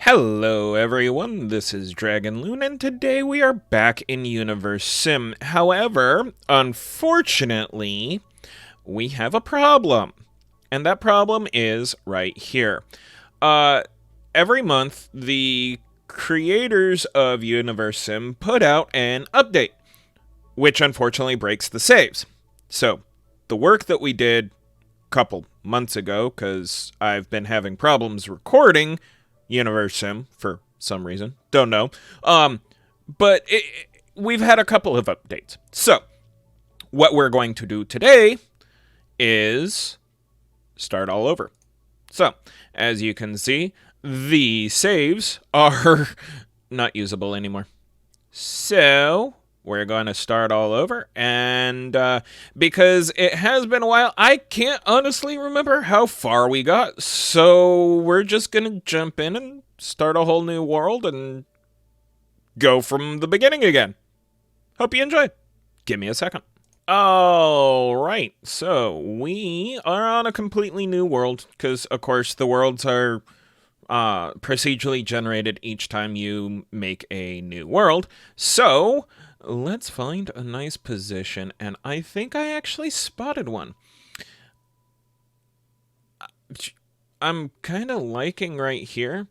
Hello everyone, this is DragonLoon, and today we are back in Universim. However, unfortunately, we have a problem. And that problem is right here. Every month, the creators of Universim put out an update, which unfortunately breaks the saves. So, the work that we did a couple months ago, because I've been having problems recording Universim for some reason. Don't know. But we've had a couple of updates. So, what we're going to do today is start all over. So, as you can see, the saves are not usable anymore. So, we're going to start all over, and because it has been a while, I can't honestly remember how far we got, so we're just going to jump in and start a whole new world and go from the beginning again. Hope you enjoy. Give me a second. Alright, so we are on a completely new world, because of course the worlds are procedurally generated each time you make a new world. So let's find a nice position, and I think I actually spotted one. I'm kind of liking right here,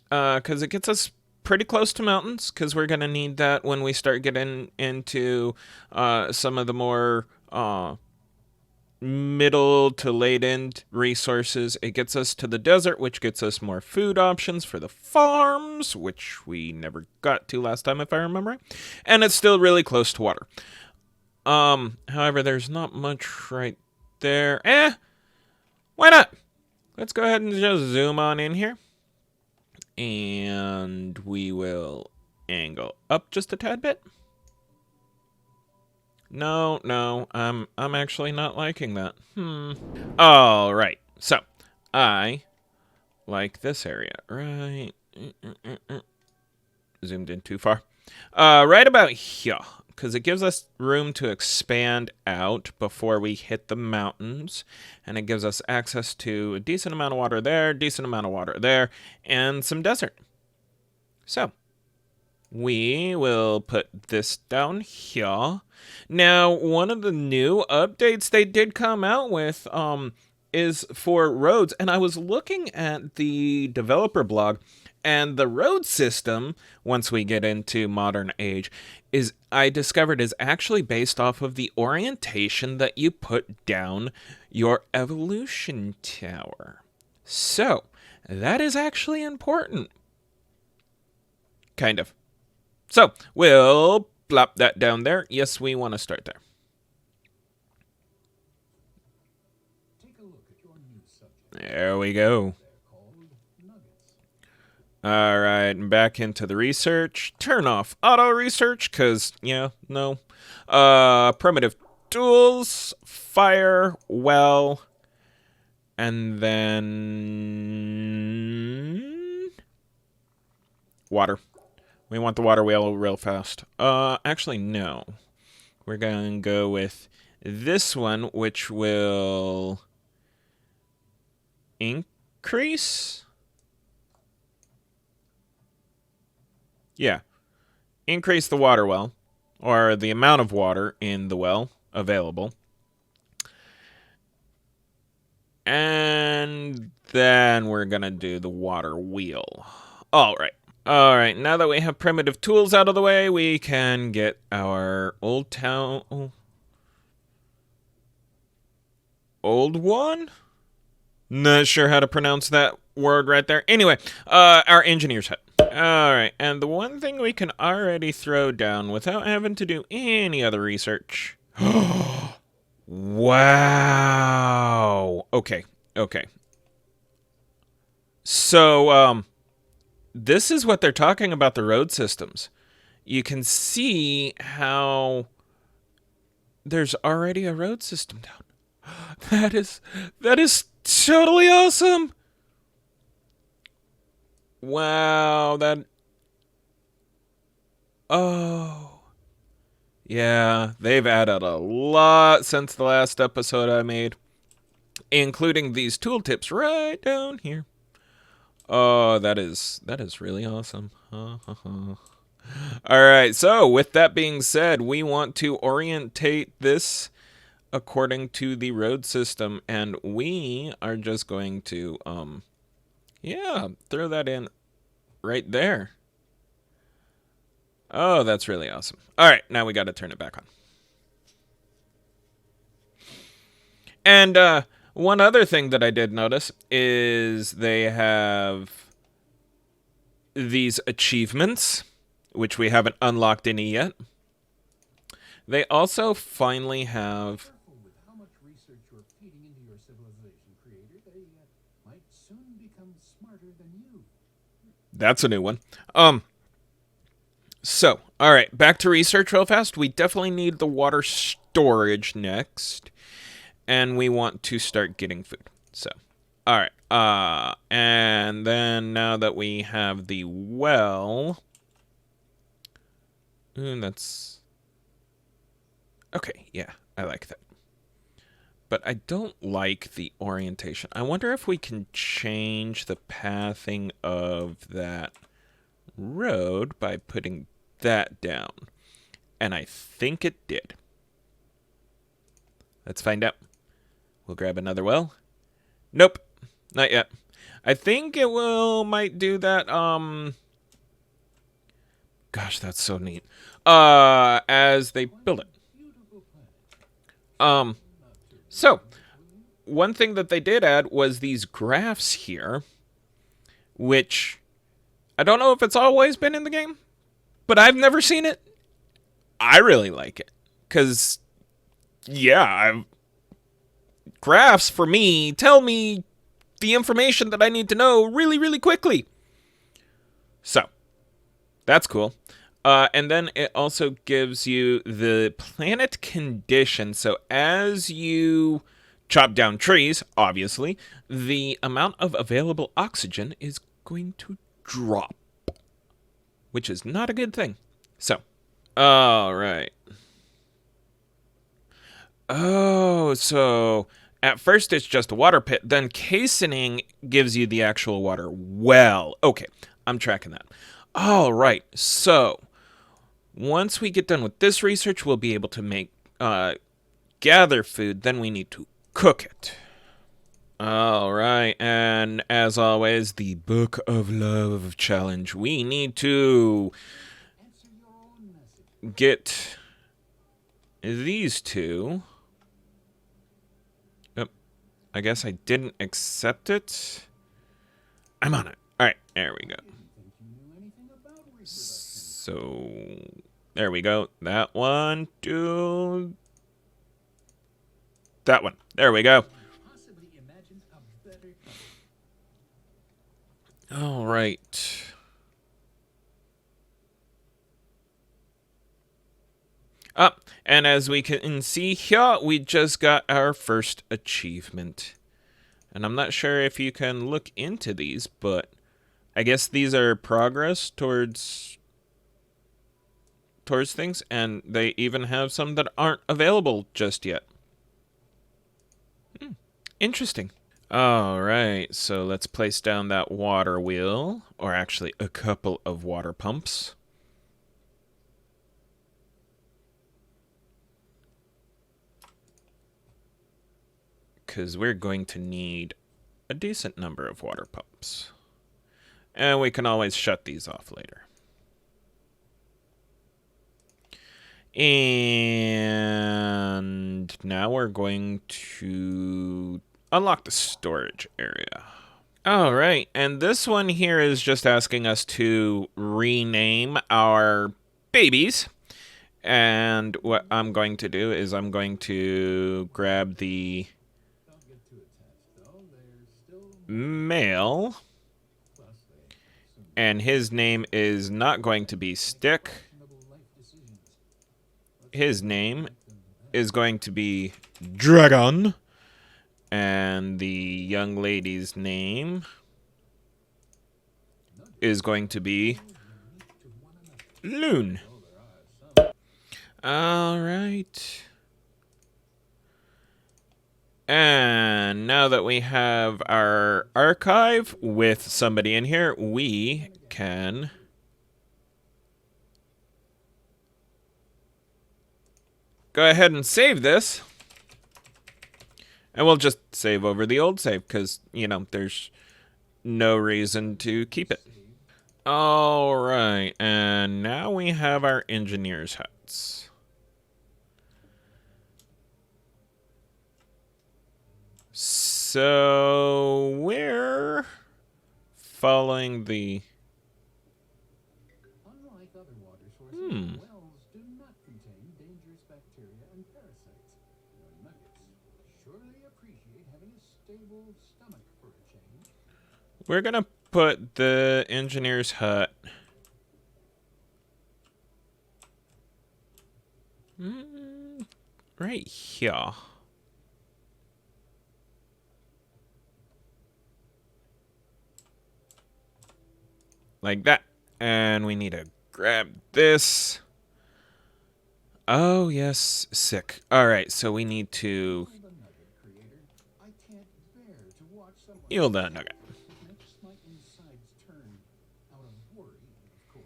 because it gets us pretty close to mountains, because we're going to need that when we start getting into some of the more middle to late end resources. It gets us to the desert, which gets us more food options for the farms, which we never got to last time if I remember. And it's still really close to water. However, there's not much right there. Why not? Let's go ahead and just zoom on in here. And we will angle up just a tad bit. No, I'm actually not liking that. All right, so I like this area, right? Zoomed in too far. Right about here, because it gives us room to expand out before we hit the mountains, and it gives us access to a decent amount of water there, decent amount of water there, and some desert. So we will put this down here. Now, one of the new updates they did come out with is for roads. And I was looking at the developer blog, and the road system, once we get into modern age, I discovered is actually based off of the orientation that you put down your evolution tower. So, that is actually important. Kind of. So, we'll plop that down there. Yes, we want to start there. There we go. Alright, back into the research. Turn off auto research, because, yeah, no. Primitive tools, fire, well, and then water. We want the water wheel real fast. Actually, no. We're going to go with this one, which will increase? Yeah. Increase the water well, or the amount of water in the well available. And then we're going to do the water wheel. All right. Alright, now that we have primitive tools out of the way, we can get our old town... Old one? Not sure how to pronounce that word right there. Anyway, our engineer's hut. Alright, and the one thing we can already throw down without having to do any other research... Wow! Okay. So, this is what they're talking about the road systems. You can see how there's already a road system down. That is totally awesome. Wow, oh. Yeah, they've added a lot since the last episode I made, including these tooltips right down here. Oh, that is really awesome. All right, so with that being said, we want to orientate this according to the road system, and we are just going to, yeah, throw that in right there. Oh, that's really awesome. All right, now we got to turn it back on. And one other thing that I did notice is they have these achievements, which we haven't unlocked any yet. They also finally have... With how much research you're feeding into your civilization, creator, they might soon become smarter than you. That's a new one. So, all right, back to research real fast. We definitely need the water storage next, and we want to start getting food. So, all right. And then now that we have the well, that's okay. Yeah, I like that. But I don't like the orientation. I wonder if we can change the pathing of that road by putting that down. And I think it did. Let's find out. We'll grab another well. Nope, not yet. I think it might do that. Gosh, that's so neat. As they build it. So one thing that they did add was these graphs here, which I don't know if it's always been in the game, but I've never seen it. I really like it because, yeah, graphs for me tell me the information that I need to know really, really quickly. So that's cool. And then it also gives you the planet condition. So as you chop down trees, obviously, the amount of available oxygen is going to drop, which is not a good thing. So, all right. Oh, so at first it's just a water pit, then casening gives you the actual water well. Okay, I'm tracking that. All right, so once we get done with this research, we'll be able to gather food. Then we need to cook it. All right, and as always, the Book of Love challenge. We need to get these two. Oh, I guess I didn't accept it. I'm on it. All right, there we go. So, there we go. That one, two. That one. There we go. All right. And as we can see here, we just got our first achievement. And I'm not sure if you can look into these, but I guess these are progress towards things, and they even have some that aren't available just yet. Interesting. All right, so let's place down that water wheel, or actually a couple of water pumps. Because we're going to need a decent number of water pumps. And we can always shut these off later. And now we're going to unlock the storage area. All right, and this one here is just asking us to rename our babies. And what I'm going to do is I'm going to grab the male, and his name is not going to be Stick. His name is going to be Dragon, and the young lady's name is going to be Loon. All right. And now that we have our archive with somebody in here, we can go ahead and save this. And we'll just save over the old save because, you know, there's no reason to keep it. All right, and now we have our engineers' huts. So we're following the... Unlike other water sources, wells do not contain dangerous bacteria and parasites. Your nuggets surely appreciate having a stable stomach for a change. We're gonna put the engineer's hut right here. Like that. And we need to grab this. Oh, yes, sick. All right, so we need to The nugget creator, I can't bear to watch someone heal that nugget. It makes my insides turn out of worry, of course.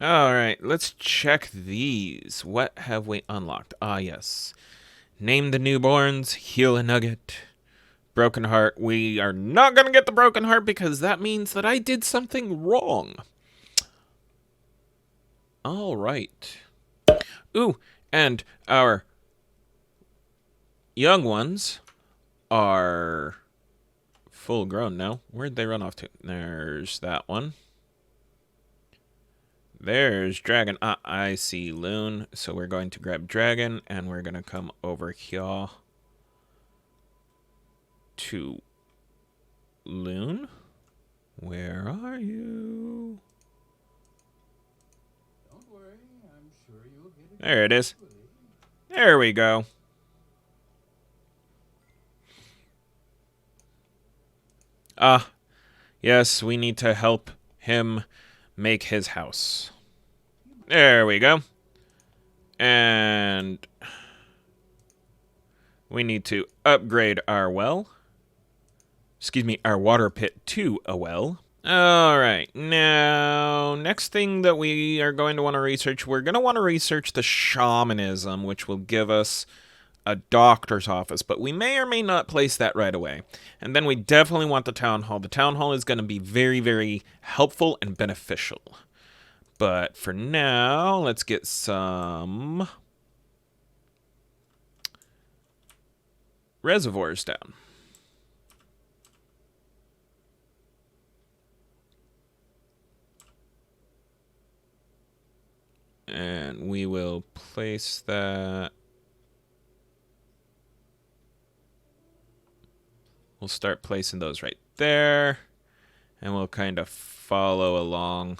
All right, let's check these. What have we unlocked? Ah, yes. Name the newborns, heal a nugget. Broken heart. We are not going to get the broken heart because that means that I did something wrong. All right. Ooh, and our young ones are full grown now. Where'd they run off to? There's that one. There's Dragon. Ah, I see Loon. So we're going to grab Dragon, and we're going to come over here to Loon. Where are you? Don't worry, I'm sure you'll get it. There it is. There we go. Ah, yes, we need to help him make his house. There we go. And we need to upgrade our well. Excuse me, our water pit to a well. All right, now, next thing that we are going to want to research, we're going to want to research the shamanism, which will give us a doctor's office, but we may or may not place that right away. And then we definitely want the town hall. The town hall is going to be very, very helpful and beneficial. But for now, let's get some reservoirs down. And we will place that. We'll start placing those right there. And we'll kind of follow along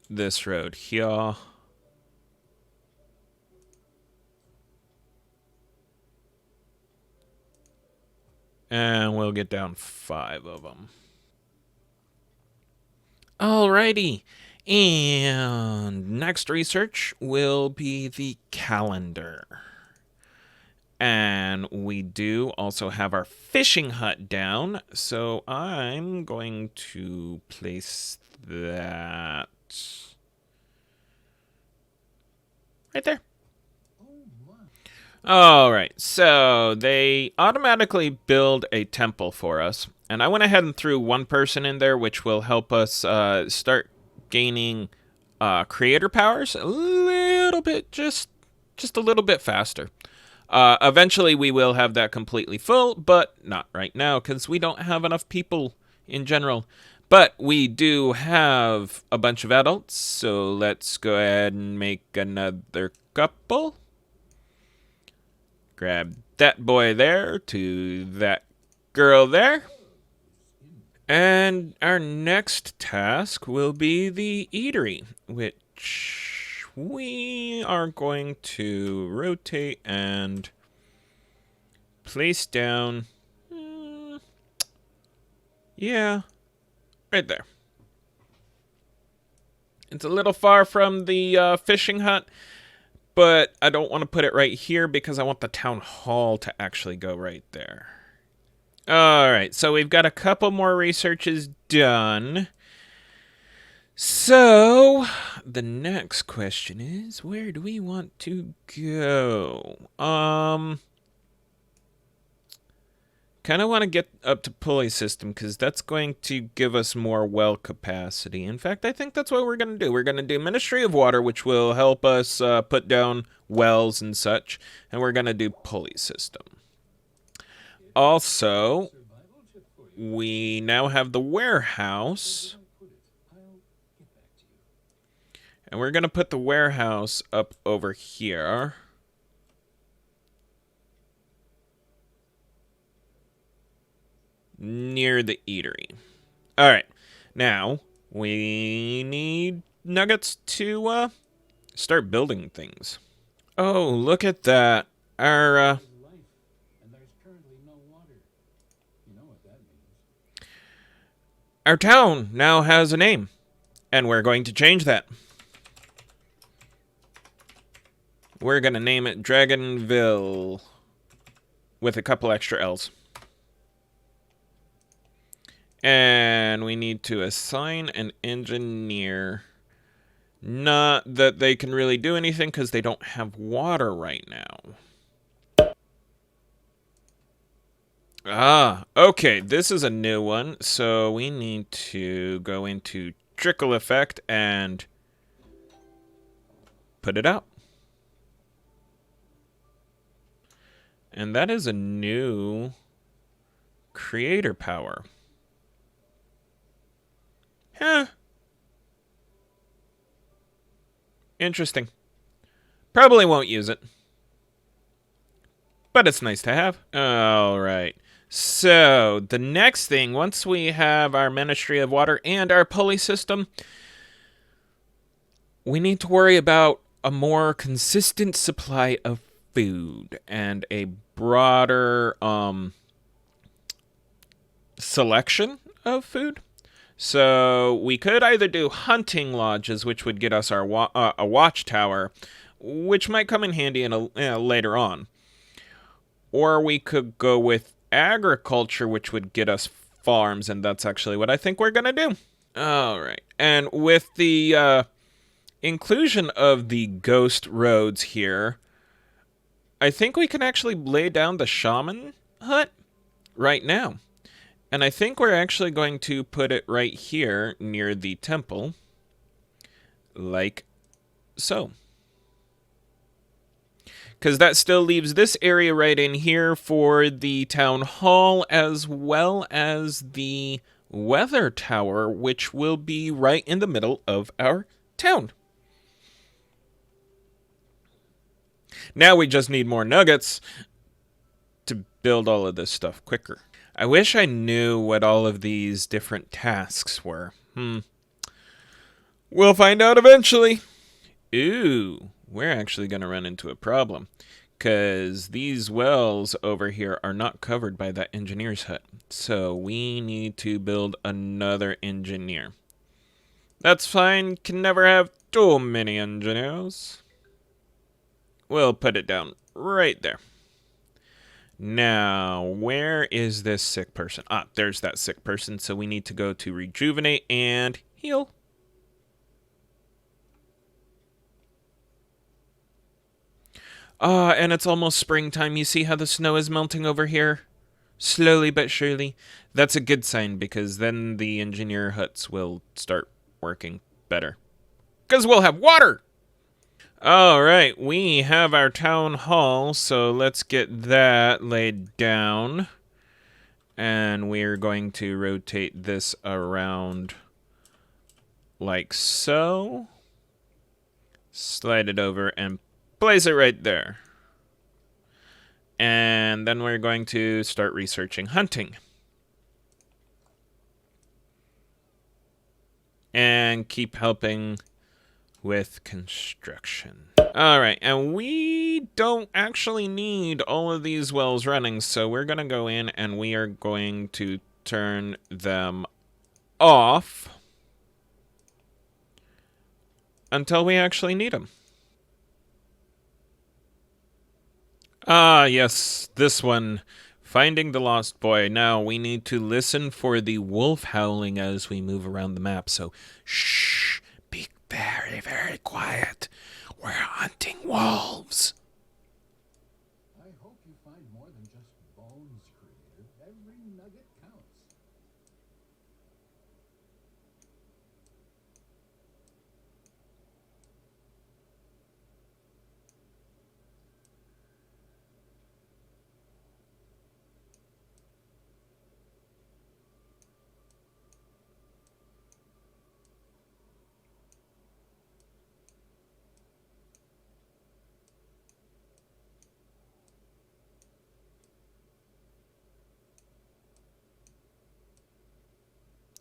this road here. And we'll get down 5 of them. Alrighty. And next research will be the calendar. And we do also have our fishing hut down. So I'm going to place that right there. All right, so they automatically build a temple for us. And I went ahead and threw one person in there, which will help us start gaining creator powers a little bit, just a little bit faster. Eventually, we will have that completely full, but not right now because we don't have enough people in general. But we do have a bunch of adults, so let's go ahead and make another couple. Grab that boy there to that girl there. And our next task will be the eatery, which we are going to rotate and place down. Yeah, right there. It's a little far from the fishing hut, but I don't want to put it right here because I want the town hall to actually go right there. All right, so we've got a couple more researches done. So, the next question is, where do we want to go? Kind of want to get up to pulley system because that's going to give us more well capacity. In fact, I think that's what we're going to do. We're going to do Ministry of Water, which will help us put down wells and such, and we're going to do pulley system. Also, we now have the warehouse, and we're going to put the warehouse up over here. Near the eatery. All right. Now, we need nuggets to start building things. Oh, look at that. Our our town now has a name, and we're going to change that. We're going to name it Dragonville with a couple extra L's. And we need to assign an engineer. Not that they can really do anything because they don't have water right now. Ah, okay, this is a new one. So we need to go into trickle effect and put it out. And that is a new creator power. Huh. Interesting. Probably won't use it. But it's nice to have. Alright. So, the next thing, once we have our Ministry of Water and our pulley system, we need to worry about a more consistent supply of food and a broader selection of food. So we could either do hunting lodges, which would get us our a watchtower, which might come in handy in later on. Or we could go with agriculture, which would get us farms, and that's actually what I think we're going to do. All right. And with the inclusion of the ghost roads here, I think we can actually lay down the shaman hut right now. And I think we're actually going to put it right here near the temple, like so. Because that still leaves this area right in here for the town hall, as well as the weather tower, which will be right in the middle of our town. Now we just need more nuggets to build all of this stuff quicker. I wish I knew what all of these different tasks were. We'll find out eventually. Ooh, we're actually going to run into a problem. Because these wells over here are not covered by that engineer's hut. So we need to build another engineer. That's fine. Can never have too many engineers. We'll put it down right there. Now, where is this sick person? Ah, there's that sick person. So we need to go to rejuvenate and heal. And it's almost springtime. You see how the snow is melting over here? Slowly but surely. That's a good sign because then the engineer huts will start working better. Because we'll have water! Alright, we have our town hall, so let's get that laid down. And we're going to rotate this around like so. Slide it over and place it right there. And then we're going to start researching hunting. And keep helping with construction. Alright, and we don't actually need all of these wells running, so we're going to go in and we are going to turn them off. until we actually need them. Ah, yes, this one. Finding the lost boy. Now we need to listen for the wolf howling as we move around the map. So, shh, be very, very quiet. We're hunting wolves. I hope you find more than just bones, Creator. Every nugget counts.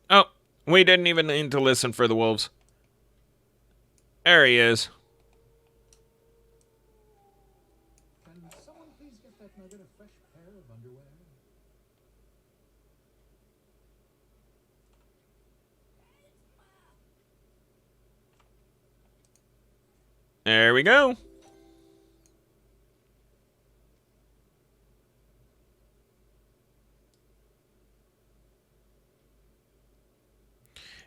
Oh, we didn't even need to listen for the wolves. There he is. Can someone please get that nugget a fresh pair of underwear? There we go.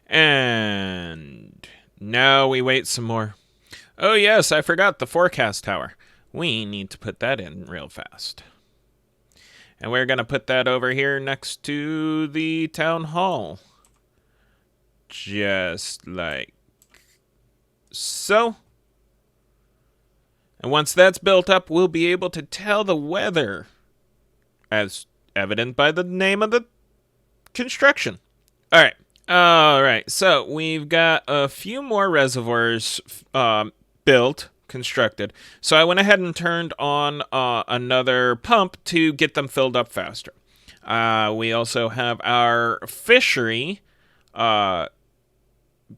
And now we wait some more. Oh, yes, I forgot the forecast tower. We need to put that in real fast. And we're going to put that over here next to the town hall. Just like so. And once that's built up, we'll be able to tell the weather, as evident by the name of the construction. All right. All right. So we've got a few more reservoirs built, constructed. So I went ahead and turned on another pump to get them filled up faster. We also have our fishery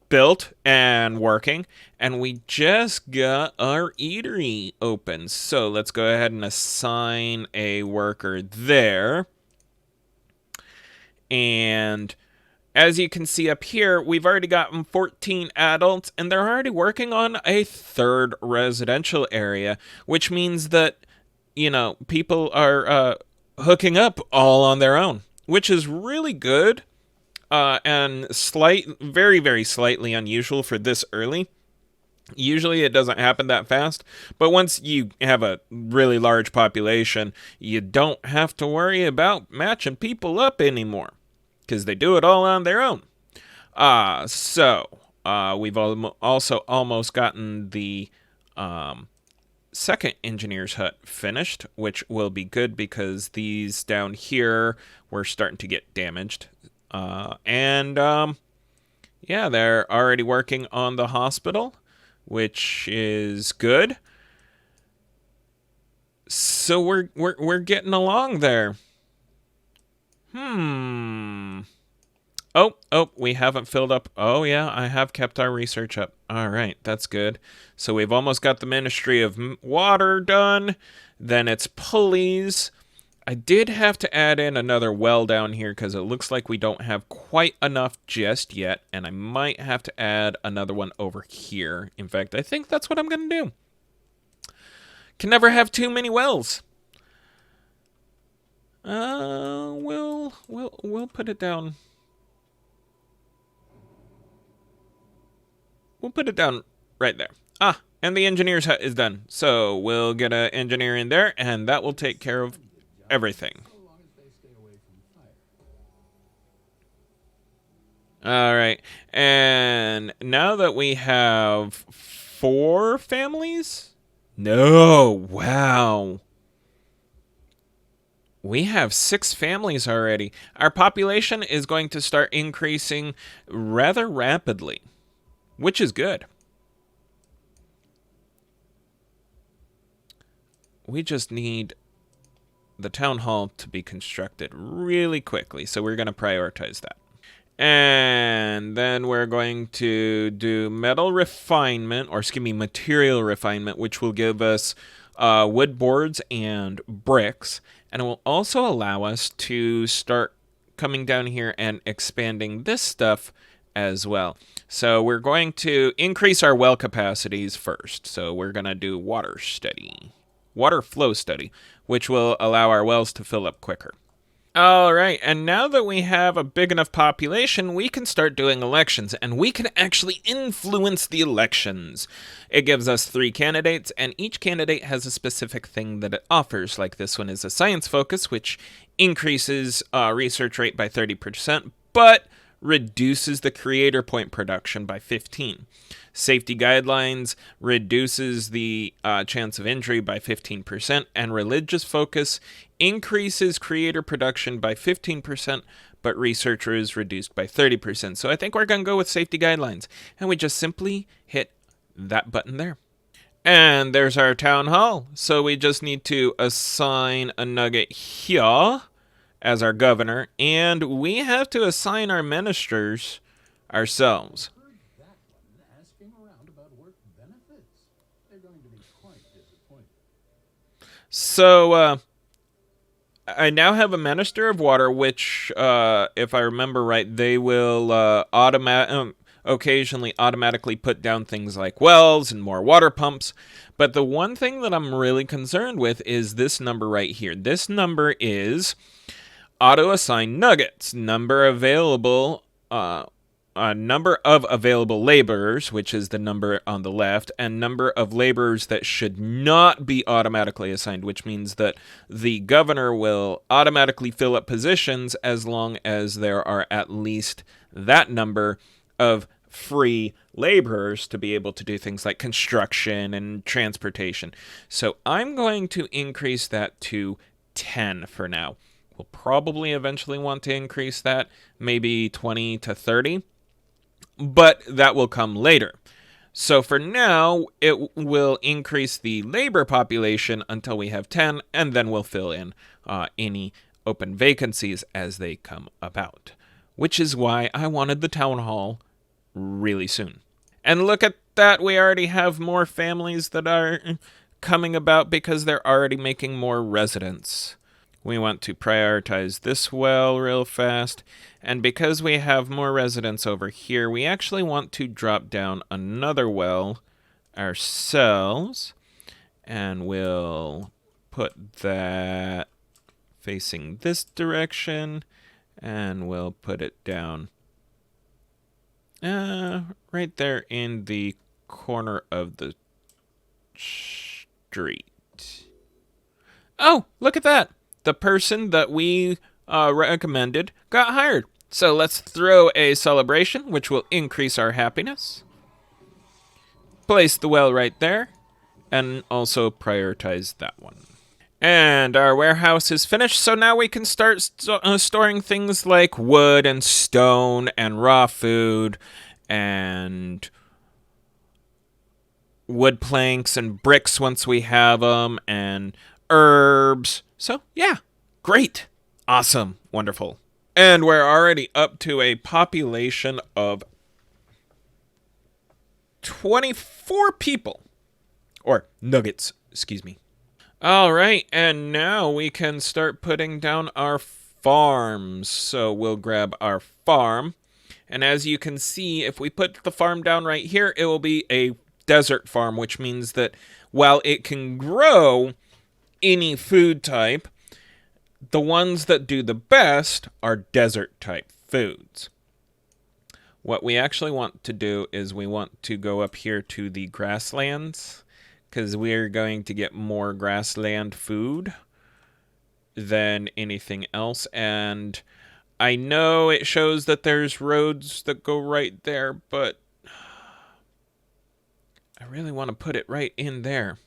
built and working, and we just got our eatery open. So let's go ahead and assign a worker there. And as you can see up here, we've already gotten 14 adults, and they're already working on a third residential area, which means that, people are hooking up all on their own, which is really good and very, very slightly unusual for this early. Usually it doesn't happen that fast, but once you have a really large population, you don't have to worry about matching people up anymore, because they do it all on their own. We've also almost gotten the second engineer's hut finished, which will be good because these down here were starting to get damaged. Yeah, they're already working on the hospital, which is good. So we're getting along there. Oh, we haven't filled up. Oh, yeah, I have kept our research up. All right, that's good. So we've almost got the Ministry of Water done. Then it's pulleys. I did have to add in another well down here because it looks like we don't have quite enough just yet. And I might have to add another one over here. In fact, I think that's what I'm going to do. Can never have too many wells. We'll put it down. We'll put it down right there. And the engineer's hut is done. So we'll get an engineer in there, and that will take care of everything. So long as they stay away from fire. All right. And now that we have 4 families? No. Wow. We have 6 families already. Our population is going to start increasing rather rapidly, which is good. We just need the town hall to be constructed really quickly, so we're going to prioritize that. And then we're going to do material refinement, which will give us wood boards and bricks. And it will also allow us to start coming down here and expanding this stuff as well. So we're going to increase our well capacities first. So we're going to do water flow study, which will allow our wells to fill up quicker. All right, and now that we have a big enough population, we can start doing elections, and we can actually influence the elections. It gives us 3 candidates, and each candidate has a specific thing that it offers. Like this one is a science focus, which increases research rate by 30%, but reduces the creator point production by 15. Safety guidelines reduces the chance of injury by 15%, and religious focus increases creator production by 15%, but researcher is reduced by 30%. So I think we're going to go with safety guidelines, and we just simply hit that button there. And there's our town hall. So we just need to assign a nugget here as our governor, and we have to assign our ministers ourselves. Heard that one asking around about work benefits. They're going to be quite disappointed. So I now have a minister of water, which, if I remember right, they will occasionally automatically put down things like wells and more water pumps. But the one thing that I'm really concerned with is this number right here. This number is auto-assign nuggets, number of available laborers, which is the number on the left, and number of laborers that should not be automatically assigned, which means that the governor will automatically fill up positions as long as there are at least that number of free laborers to be able to do things like construction and transportation. So I'm going to increase that to 10 for now. We'll probably eventually want to increase that, maybe 20 to 30, but that will come later. So for now, it will increase the labor population until we have 10, and then we'll fill in any open vacancies as they come about, which is why I wanted the town hall really soon. And look at that, we already have more families that are coming about because they're already making more residents. We want to prioritize this well real fast. And because we have more residents over here, we actually want to drop down another well ourselves. And we'll put that facing this direction. And we'll put it down right there in the corner of the street. Oh, look at that. The person that we recommended got hired. So let's throw a celebration, which will increase our happiness. Place the well right there, and also prioritize that one. And our warehouse is finished, so now we can start storing things like wood and stone and raw food and wood planks and bricks once we have them, and herbs. So, yeah, great, awesome, wonderful. And we're already up to a population of 24 people. Or nuggets, excuse me. All right, and now we can start putting down our farms. So we'll grab our farm. And as you can see, if we put the farm down right here, it will be a desert farm, which means that while it can grow any food type, the ones that do the best are desert type foods. What we actually want to do is we want to go up here to the grasslands, because we're going to get more grassland food than anything else. And I know it shows that there's roads that go right there, but I really want to put it right in there.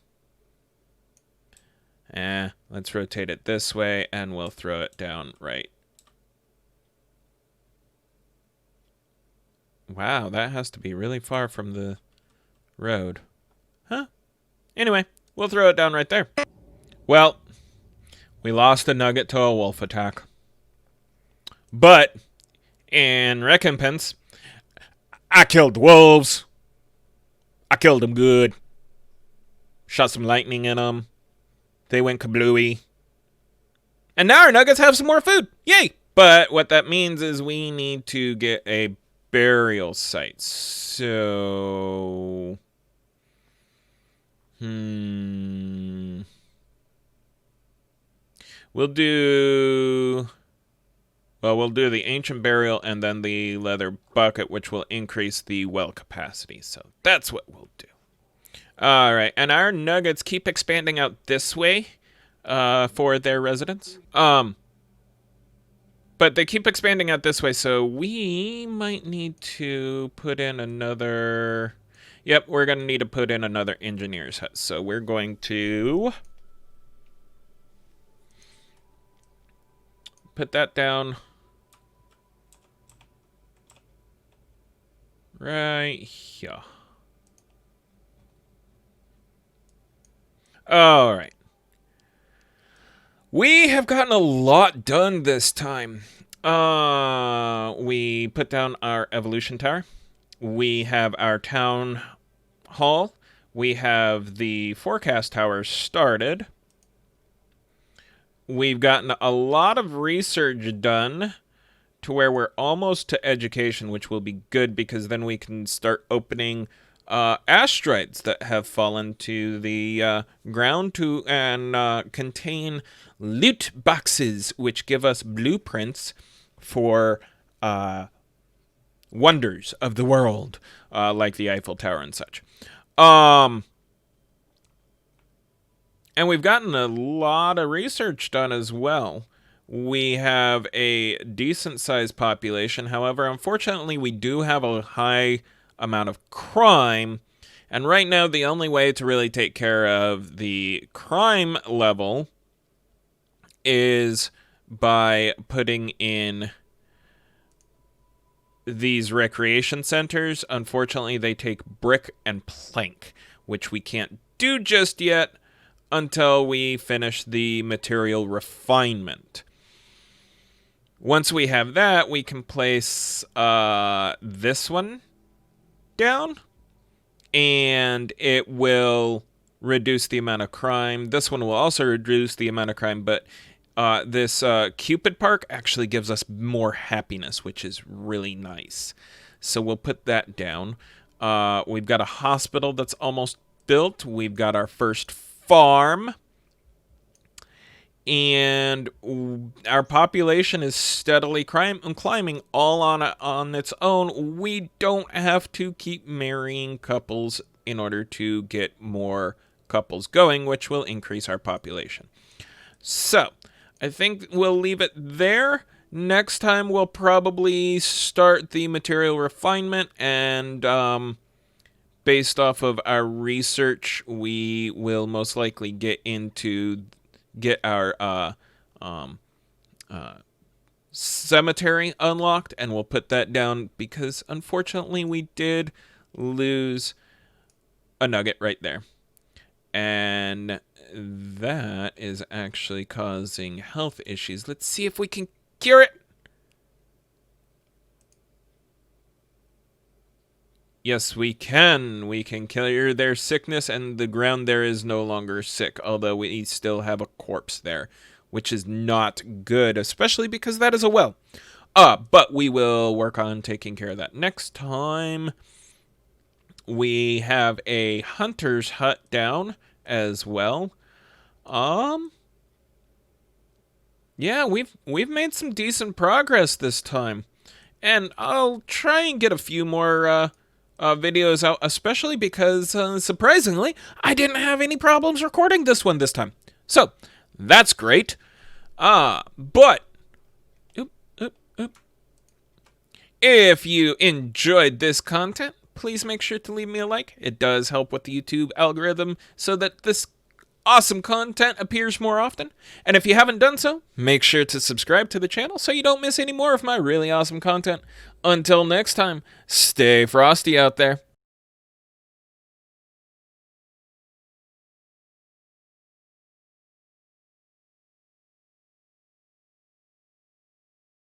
Let's rotate it this way, and we'll throw it down right. Wow, that has to be really far from the road. Huh? Anyway, we'll throw it down right there. Well, we lost a nugget to a wolf attack. But, in recompense, I killed wolves. I killed them good. Shot some lightning in them. They went kablooey. And now our nuggets have some more food. Yay! But what that means is we need to get a burial sites. So... We'll do... Well, we'll do the ancient burial and then the leather bucket, which will increase the well capacity. So that's what we'll do. All right, and our nuggets keep expanding out this way for their residence. But they keep expanding out this way, so we might need to put in another... Yep, we're going to need to put in another engineer's hut. So we're going to put that down right here. All right. We have gotten a lot done this time. We put down our evolution tower. We have our town hall. We have the forecast tower started. We've gotten a lot of research done to where we're almost to education, which will be good because then we can start opening asteroids that have fallen to the ground and contain loot boxes, which give us blueprints for wonders of the world, like the Eiffel Tower and such. And we've gotten a lot of research done as well. We have a decent-sized population. However, unfortunately, we do have a high amount of crime. And right now, the only way to really take care of the crime level is by putting in these recreation centers. Unfortunately, they take brick and plank, which we can't do just yet until we finish the material refinement. Once we have that, we can place this one down, and it will reduce the amount of crime. This one will also reduce the amount of crime, but this Cupid Park actually gives us more happiness, which is really nice. So we'll put that down. We've got a hospital that's almost built. We've got our first farm. And our population is steadily climbing all on its own. We don't have to keep marrying couples in order to get more couples going, which will increase our population. So, I think we'll leave it there. Next time, we'll probably start the material refinement, and based off of our research, we will most likely get our cemetery unlocked, and we'll put that down because unfortunately we did lose a nugget right there, and that is actually causing health issues. Let's see if we can cure it. Yes, we can. We can cure their sickness, and the ground there is no longer sick, although we still have a corpse there, which is not good, especially because that is a well. But we will work on taking care of that next time. We have a hunter's hut down as well. Yeah, we've made some decent progress this time, and I'll try and get a few more videos out, especially because, surprisingly, I didn't have any problems recording this one this time. So, that's great. But, if you enjoyed this content, please make sure to leave me a like. It does help with the YouTube algorithm so that this awesome content appears more often. And if you haven't done so, make sure to subscribe to the channel so you don't miss any more of my really awesome content. Until next time, stay frosty out there.